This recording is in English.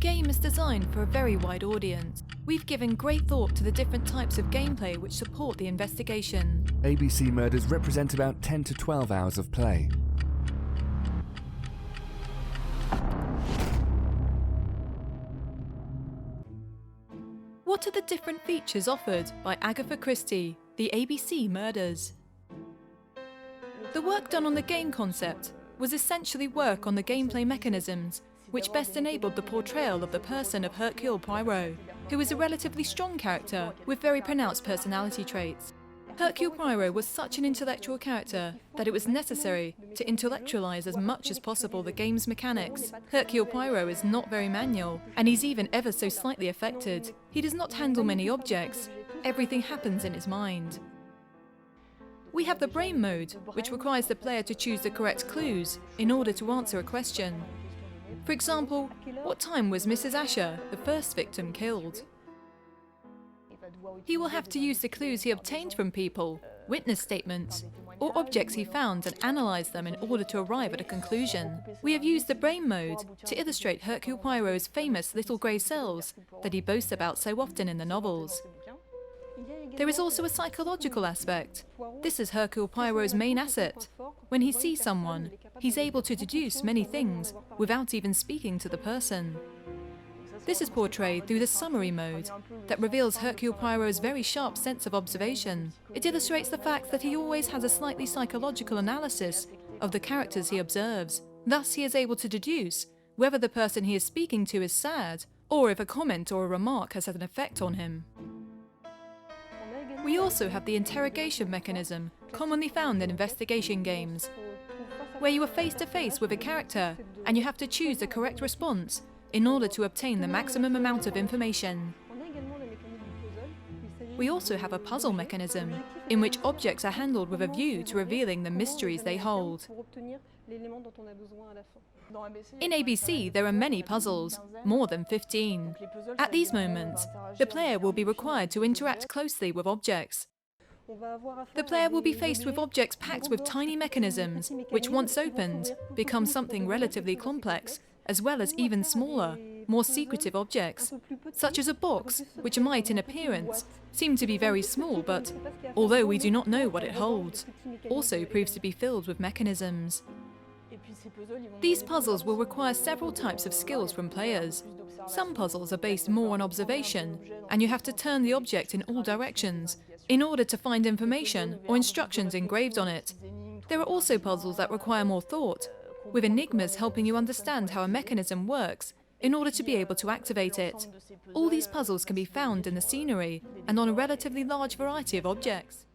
game is designed for a very wide audience. We've given great thought to the different types of gameplay which support the investigation. A.B.C. murders represent about 10 to 12 hours of play. What are the different features offered by Agatha Christie, the A.B.C. murders? The work done on the game concept was essentially work on the gameplay mechanisms which best enabled the portrayal of the person of Hercule Poirot, who is a relatively strong character with very pronounced personality traits. Hercule Poirot was such an intellectual character that it was necessary to intellectualize as much as possible the game's mechanics. Hercule Poirot is not very manual, and he's even ever so slightly affected. He does not handle many objects. Everything happens in his mind. We have the brain mode, which requires the player to choose the correct clues in order to answer a question. For example, what time was Mrs. Asher, the first victim, killed? He will have to use the clues he obtained from people, witness statements, or objects he found and analyse them in order to arrive at a conclusion. We have used the brain mode to illustrate Hercule Poirot's famous little grey cells that he boasts about so often in the novels. There is also a psychological aspect. This is Hercule Poirot's main asset. When he sees someone, he's able to deduce many things without even speaking to the person. This is portrayed through the summary mode that reveals Hercule Poirot's very sharp sense of observation. It illustrates the fact that he always has a slightly psychological analysis of the characters he observes. Thus, he is able to deduce whether the person he is speaking to is sad, or if a comment or a remark has had an effect on him. We also have the interrogation mechanism, commonly found in investigation games, where you are face to face with a character and you have to choose the correct response in order to obtain the maximum amount of information. We also have a puzzle mechanism, in which objects are handled with a view to revealing the mysteries they hold. In A.B.C. there are many puzzles, more than 15. At these moments, the player will be required to interact closely with objects. The player will be faced with objects packed with tiny mechanisms, which once opened, become something relatively complex, as well as even smaller, more secretive objects, such as a box, which might in appearance seem to be very small, but, although we do not know what it holds, also proves to be filled with mechanisms. These puzzles will require several types of skills from players. Some puzzles are based more on observation, and you have to turn the object in all directions in order to find information or instructions engraved on it. There are also puzzles that require more thought, with enigmas helping you understand how a mechanism works in order to be able to activate it. All these puzzles can be found in the scenery and on a relatively large variety of objects.